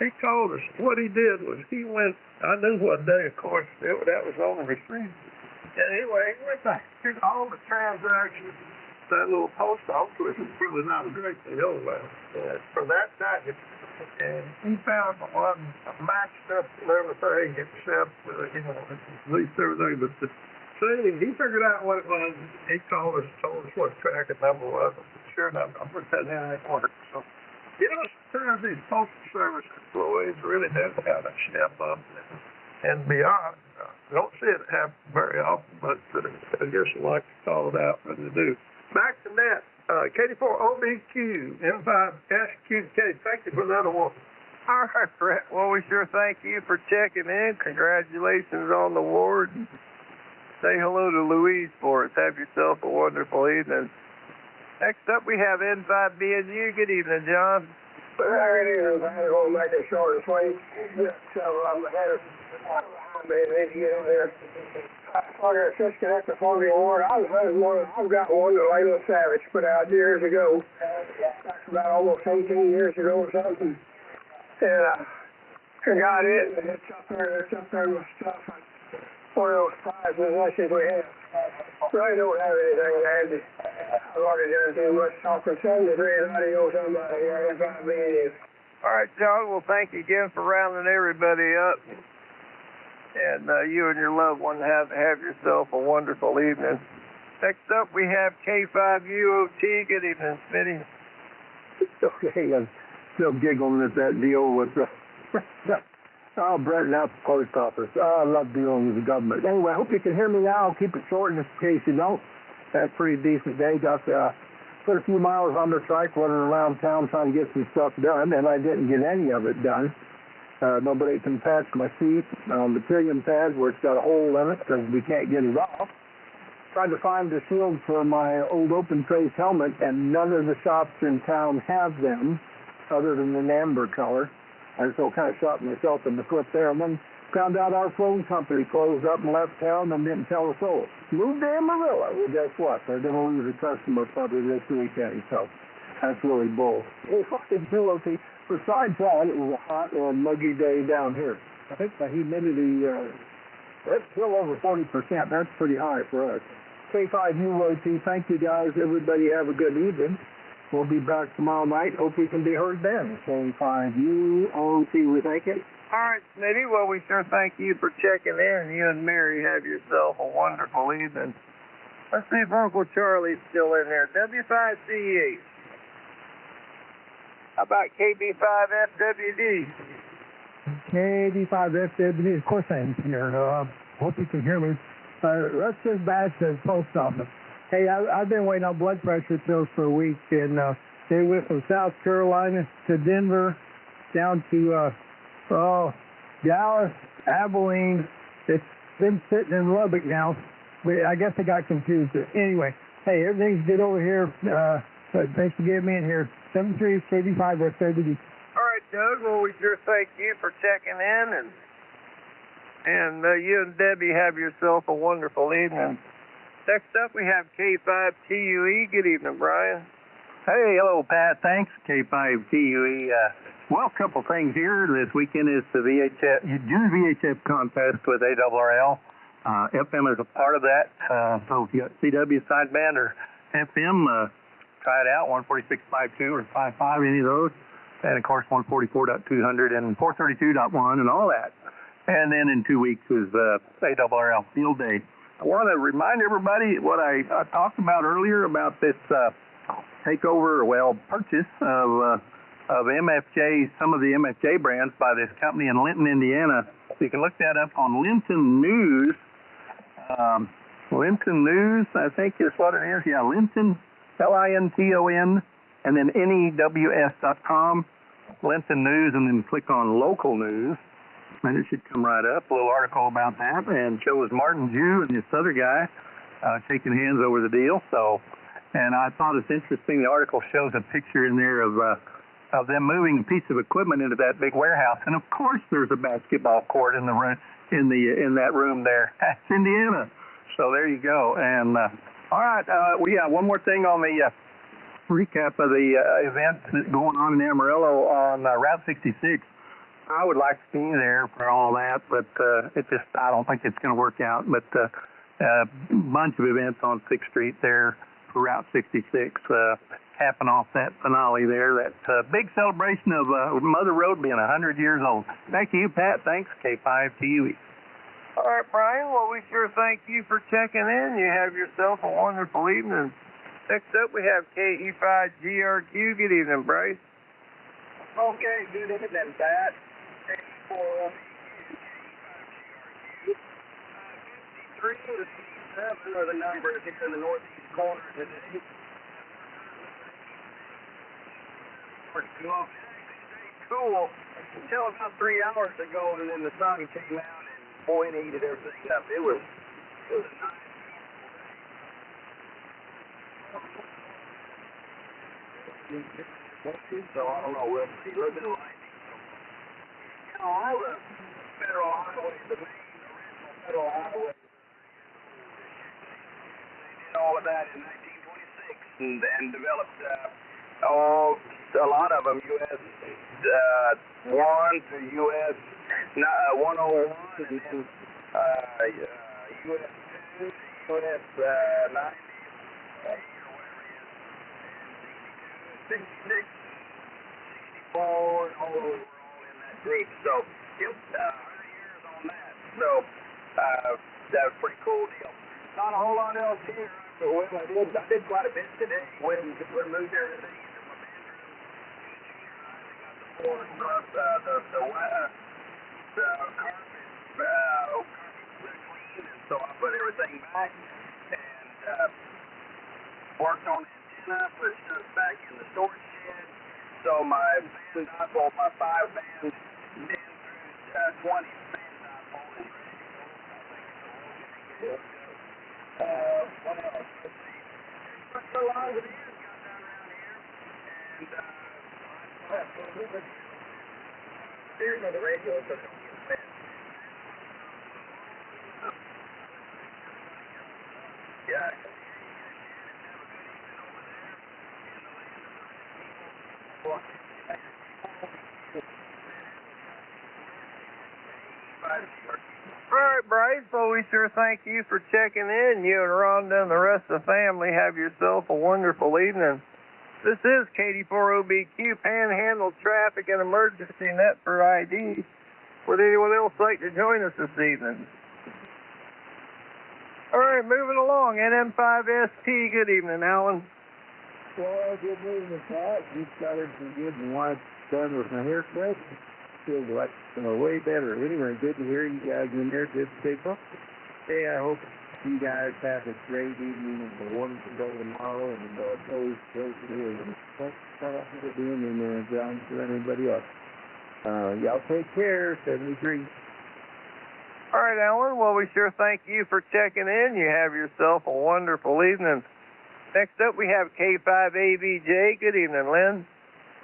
[SPEAKER 5] He told us what he did was he went, I knew what day, of course, that was on the receipt. Anyway, he went back to all the transactions, that little post office, which is really not a great deal for that night. And he found the one matched up with everything except, at least everything but the see, he figured out what it was. He told us what tracking number was. Sure enough, I put that in that order. So, sometimes these postal service employees really do kind of step up and beyond. Don't see it happen very often, but I guess you like to call it out when they do. Back to that, KD4OBQ, N5SQK. Thank you for that award.
[SPEAKER 3] All right, Brett. Well, we sure thank you for checking in. Congratulations on the award. Say hello to Louise for us. Have yourself a wonderful evening. Next up, we have N5BNU. Good evening, John.
[SPEAKER 2] There it is. I'm going to make it short and sweet. So I'm ahead of there. I got just connected for the award. I've got one that Layla Savage put out years ago. That's about almost 18 years ago or something. And I got it, and it's up there with stuff. One of those prizes I said we have. Really don't have anything handy. I've already done too much talking. 73 radio somebody here.
[SPEAKER 3] All right, John. Well, thank you again for rounding everybody up. And you and your loved one have yourself a wonderful evening. Next up, we have K5UOT. Good evening, Smitty.
[SPEAKER 2] Okay, I'm still giggling at that deal with Brett out the post office. I love dealing with the government. Anyway, I hope you can hear me now. I'll keep it short in case you don't. Had a pretty decent day. Got put a few miles on the trike, running around town trying to get some stuff done, and I didn't get any of it done. Nobody can patch my seat on the pillion pad where it's got a hole in it because we can't get it off. Tried to find the shield for my old open face helmet, and none of the shops in town have them other than an amber color. I so kind of shot myself in the foot there, and then found out our phone company closed up and left town and didn't tell a soul. Moved to Amarillo. Well, guess what? They're going to lose a customer probably this weekend, so that's really bull. Hey, fucking Pilloty. Besides that, it was a hot and muggy day down here. I think the humidity, it's still over 40%. That's pretty high for us. K5UOT, thank you guys. Everybody have a good evening. We'll be back tomorrow night. Hope we can be heard then. K5UOT, we thank you.
[SPEAKER 3] All right, Smitty. Well, we sure thank you for checking in. And you and Mary have yourself a wonderful evening. Let's see if Uncle Charlie's still in there. W5CH. How about KB5FWD?
[SPEAKER 2] KB5FWD, of course I'm here. Hope you can hear me. Let's just back to the post office. Hey, I've been waiting on blood pressure pills for a week, and they went from South Carolina to Denver, down to Dallas, Abilene. It's been sitting in Lubbock now. I guess I got confused. Anyway, hey, everything's good over here. Thanks for getting me in here. 7385 or 70.
[SPEAKER 3] All right, Doug. Well, we sure thank you for checking in, and you and Debbie have yourself a wonderful evening. Next up, we have K5TUE. Good evening, Brian.
[SPEAKER 1] Hey, hello, Pat. Thanks, K5TUE. Well, a couple things here. This weekend is the June VHF contest with ARRL. FM is a part of that. So if you got CW sideband or FM, try it out, 146.52 or 55, any of those. And, of course, 144.200 and 432.1 and all that. And then in 2 weeks is ARRL Field Day. I want to remind everybody what I talked about earlier about this takeover, purchase of MFJ, some of the MFJ brands by this company in Linton, Indiana. You can look that up on Linton News. Linton News, I think is what it is. Yeah, Linton, Linton, and then NEWS.com, Linton News, and then click on local news. And it should come right up. A little article about that, and shows Martin Jew and this other guy shaking hands over the deal. So, and I thought it's interesting. The article shows a picture in there of them moving a piece of equipment into that big warehouse, and of course there's a basketball court in the room in that room there. That's Indiana. So there you go. And all right, we have one more thing on the recap of the event that's going on in Amarillo on Route 66. I would like to be there for all that, but I don't think it's going to work out. But a bunch of events on 6th Street there for Route 66, capping off that finale there, that big celebration of Mother Road being 100 years old. Thank you, Pat. Thanks, K5TUE.
[SPEAKER 3] All right, Brian. Well, we sure thank you for checking in. You have yourself a wonderful evening. Next up, we have KE5GRQ. Good evening, Bryce.
[SPEAKER 1] Okay, good evening, Pat. Three to seven are the numbers in the northeast corner today. Cool until about 3 hours ago, and then the sun came out and boy, it heated everything up. It was nice. So I don't know. We'll see. A little bit of light. All the federal highways, the main original federal highway, did all of that in 1926 and developed a lot of them, US 1 to US 101, and then US 2, US 9, 66, 64, and all those. Group. So, 100 years on that. So, that was a pretty cool deal. Not a whole lot else here. So, I did quite a bit today. Went and moved everything into my bedroom. The carpet, clean, and so I put everything back and worked on the antenna, put stuff back in the storage shed. So my band dipole, my 5 bands, 10 through 20 band dipole is ready to go. What else? Let's go along with the years got done around here. And here's the radio, so don't get bad. Yeah.
[SPEAKER 3] All right, Bryce. Well, we sure thank you for checking in. You and Rhonda and the rest of the family have yourself a wonderful evening. This is KD4OBQ Panhandle Traffic and Emergency Net for ID. Would anyone else like to join us this evening? All right, moving along. NM5ST. Good evening, Alan.
[SPEAKER 2] Well, good evening, Pat. Just got everything good and white done with my haircut. Feels like way better. Anyway, good to hear you guys in there. Good to take up. Hey, I hope you guys have a great evening and a wonderful day tomorrow. And those here. That's what we're doing in there, John, for anybody else. Y'all take care. 73.
[SPEAKER 3] All right, Alan. Well, we sure thank you for checking in. You have yourself a wonderful evening. Next up, we have K5ABJ. Good evening, Lynn.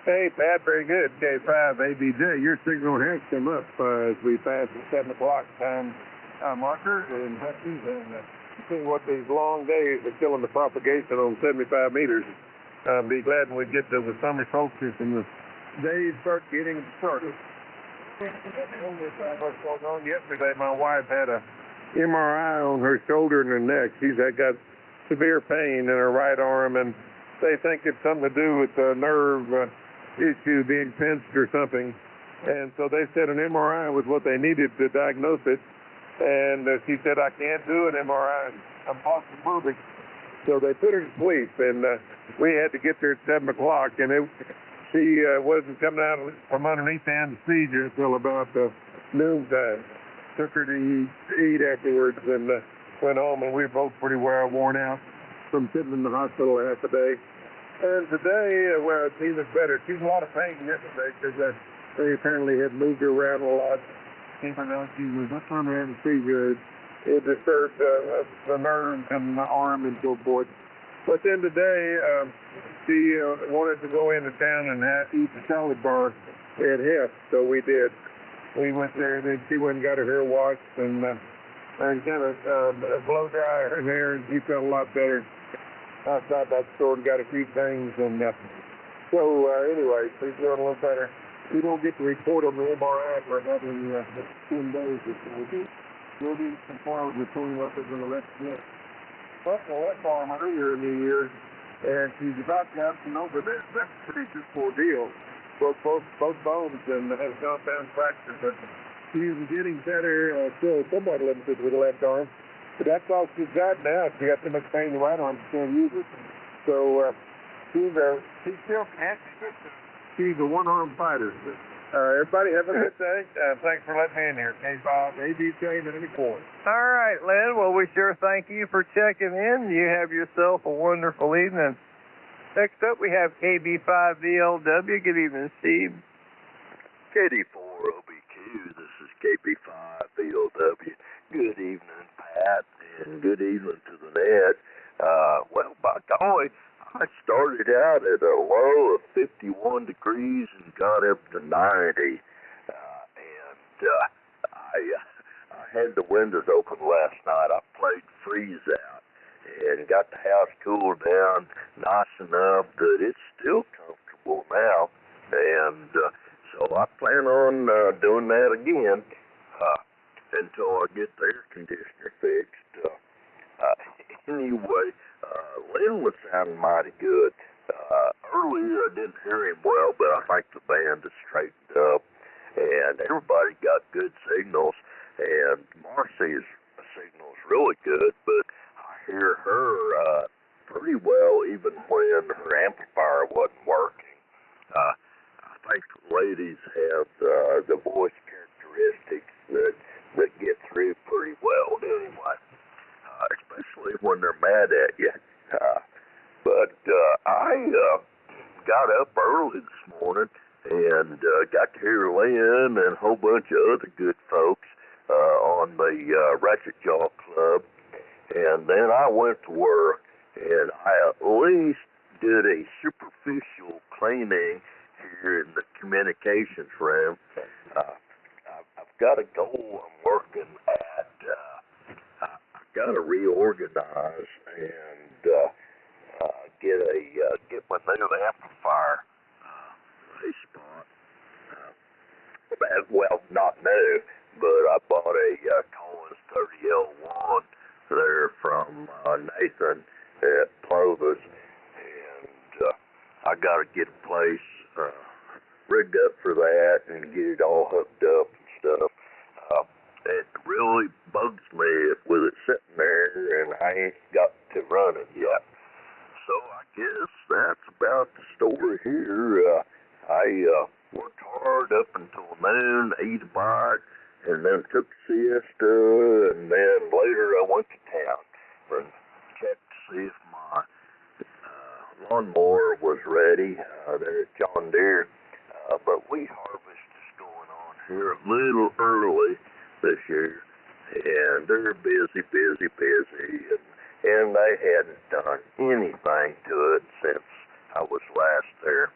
[SPEAKER 5] Hey, Pat, very good. K5ABJ, your signal has come up as we pass the 7 o'clock time marker in Hutchins, and see what these long days are killing the propagation on 75 meters. Be glad when we get to the summer solstice and the days start getting started. Yesterday, my wife had a MRI on her shoulder and her neck. She's got severe pain in her right arm, and they think it's something to do with the nerve issue being pinched or something. And so they said an MRI was what they needed to diagnose it. And she said, I can't do an MRI. I'm claustrophobic. So they put her to sleep, and we had to get there at 7 o'clock, and she wasn't coming out from underneath the anesthesia until about noontime. Took her to eat afterwards, and went home, and we were both pretty well worn out from sitting in the hospital half a day. And today, well, she's better. She was in a lot of pain yesterday because they apparently had moved her around a lot. She was up under anesthesia. It disturbed the nerves and the arm and so forth. But then today, she wanted to go into town and eat the salad bar at Hess, so we did. We went there, and then she went and got her hair washed and kind of blow dry her hair, and she felt a lot better. Outside that store and got a few things, and anyway, she's doing a little better. We don't get to report on the MRI for another 10 days or so. We'll be conformed with pulling up in the left hip. But the left arm earlier in the year, and she's about to have some over there. That's a pretty good ordeal. Broke both bones and had a compound fracture, but she's getting better, still somewhat limited with the left arm. But that's all she's got now. She got too much pain in the right arm, she can't use it. So she's still can't. She's a one-arm fighter. Everybody have a good day. Thanks for letting me in here. K-Bob, ABC 94.
[SPEAKER 3] All right, Len. Well, we sure thank you for checking in. You have yourself a wonderful evening. Next up, we have KB5VLW. Good evening, Steve.
[SPEAKER 6] KD4OBQ, this is KB5VLW. Good evening, Pat, and good evening to the net. Well, by golly, I started out at a low of 51 degrees and got up to 90. I had the windows open last night. I played freeze out and got the house cooled down nice enough that it's still comfortable now. And so I plan on doing that again until I get the air conditioner fixed. Anyway, Lynn was sounding mighty good. Earlier I didn't hear him well, but I think the band is straightened up, and everybody got good signals, and Marcy's signal's really good, but I hear her pretty well even when her amplifier wasn't working. I think the ladies have the voice characteristics that get through pretty well anyway, especially when they're mad at you. But I got up early this morning and got to hear Lynn and a whole bunch of other good folks on the Ratchet Jaw Club. And then I went to work, and I at least did a superficial cleaning here in the communications room. I've got a goal I'm working at. I've got to reorganize and get my new amplifier a spot. Well, not new, but I bought a Collins 30L1 there from Nathan at Plovis, and I got to get a place rigged up for that and get it all hooked up and stuff. It really bugs me with it sitting there, and I ain't got to run it yet. So I guess that's about the story here. I worked hard up until noon, ate a bite, and then took a siesta, and then later I went to town and checked to see if my lawnmower was ready there at John Deere. But wheat harvest is going on here a little early this year, and they're busy, and they hadn't done anything to it since I was last there.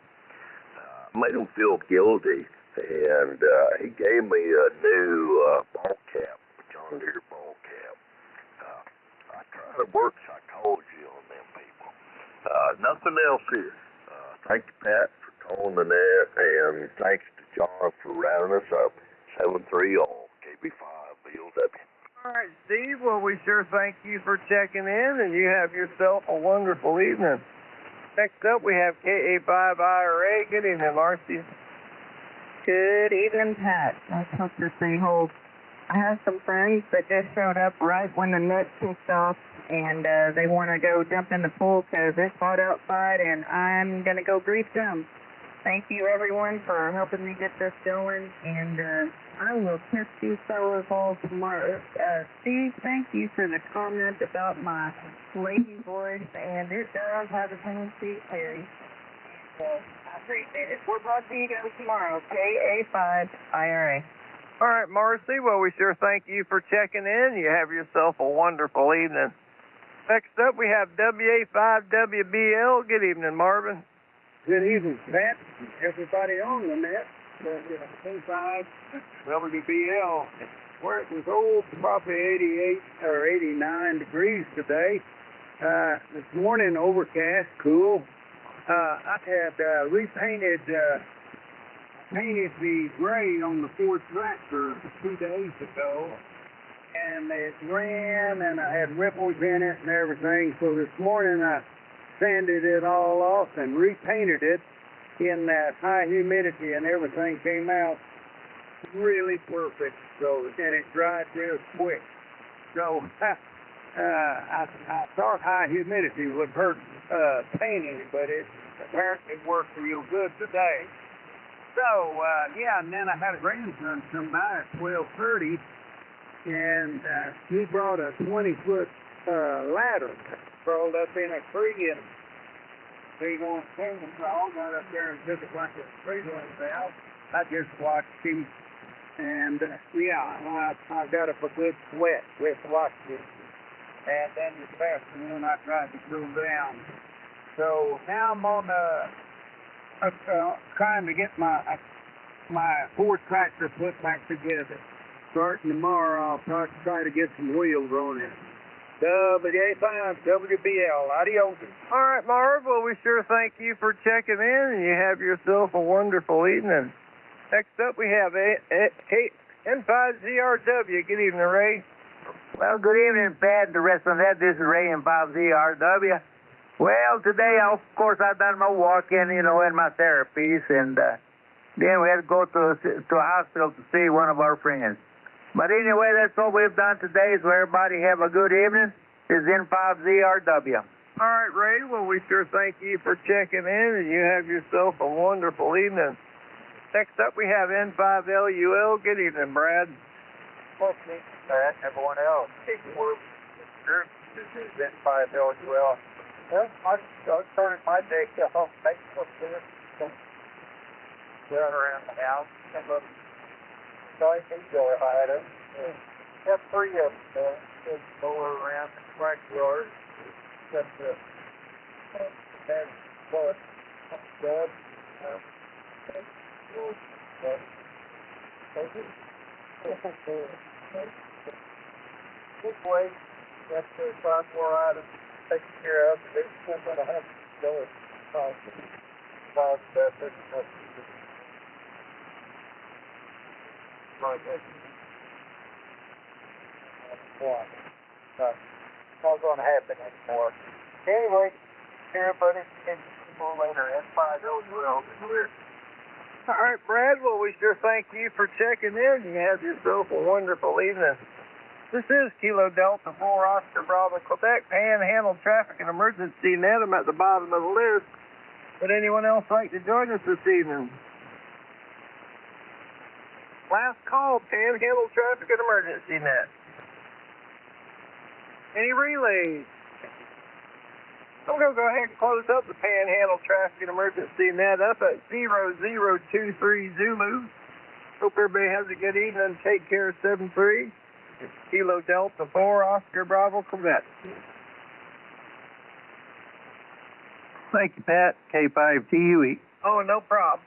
[SPEAKER 6] Made him feel guilty, and he gave me a new ball cap, John Deere ball cap. I try to work psychology on them people. Nothing else here. Thank you, Pat, for calling the net, and thanks to John for rounding us up. 730 KB5VLW.
[SPEAKER 3] All right, Steve. Well, we sure thank you for checking in, and you have yourself a wonderful evening. Next up, we have KA5IRA. Good evening, Marcy.
[SPEAKER 4] Good evening, Pat. Let's hope this thing holds. I have some friends that just showed up right when the nut kicked off, and they want to go jump in the pool because it's hot outside, and I'm going to go greet them. Thank you, everyone, for helping me get this going, and I will catch you fellas all tomorrow. Steve, thank you for the comment about my lady voice, and it does have a tendency to carry. I appreciate it. We're brought to you guys tomorrow, KA5 IRA.
[SPEAKER 3] All right, Marcy. Well, we sure thank you for checking in. You have yourself a wonderful evening. Next up, we have WA5WBL. Good evening, Marvin.
[SPEAKER 7] Good evening, Pat. Everybody on the net. 25 WBL. Where it was old, probably 88 or 89 degrees today. This morning, overcast, cool. I had painted the gray on the Ford tractor 2 days ago, and it ran, and I had ripples in it and everything. So this morning I sanded it all off and repainted it in that high humidity, and everything came out really perfect. So, and it dried real quick. So I thought high humidity would hurt painting, but it apparently worked real good today. So, and then I had a grandson come by at 12:30, and he brought a 20-foot ladder, rolled up in a tree, and he going to so I got up there and took it like a tree himself. I just watched him, and I got up a good sweat with watching him. And then this afternoon I tried to cool down. So now I'm on trying to get my Ford tractor put back together. Starting tomorrow, I'll try to get some wheels on it. WA5 WBL. Adios.
[SPEAKER 3] All right, Marv. Well, we sure thank you for checking in, and you have yourself a wonderful evening. Next up, we have N5ZRW. Good evening, Ray.
[SPEAKER 8] Well, good evening, Pat. The rest of that, this is Ray N5ZRW. Well, today, of course, I've done my walk-in, and my therapies, and then we had to go to a hospital to see one of our friends. But anyway, that's all we've done today, so everybody have a good evening. This is N5ZRW.
[SPEAKER 3] All right, Ray. Well, we sure thank you for checking in, and you have yourself a wonderful evening. Next up, we have N5LUL. Good evening, Brad.
[SPEAKER 1] Well, Pat, everyone else. This is N5LUL. Well, I started my day off Facebook there. Run around the house. So I think I had them. Have 3 of them. Just go around the backyard. Just and what? Good. This way, that's the 5-4 items taken care of. They're still going to have to go as cause that. Not going to happen anymore. Anyway, everybody can see more later at 5:00.
[SPEAKER 3] All right, Brad. Well, we sure thank you for checking in. You have yourself a wonderful evening. This is Kilo Delta 4 Oscar Bravo Quebec Panhandle Traffic and Emergency Net. I'm at the bottom of the list. Would anyone else like to join us this evening? Last call, Panhandle Traffic and Emergency Net. Any relays? I'm going to go ahead and close up the Panhandle Traffic and Emergency Net up at 0023 Zulu. Hope everybody has a good evening. Take care, 7-3. It's Kilo Delta 4 Oscar Bravo Quebec.
[SPEAKER 7] Thank you, Pat. K5TUE.
[SPEAKER 3] Oh, no problem.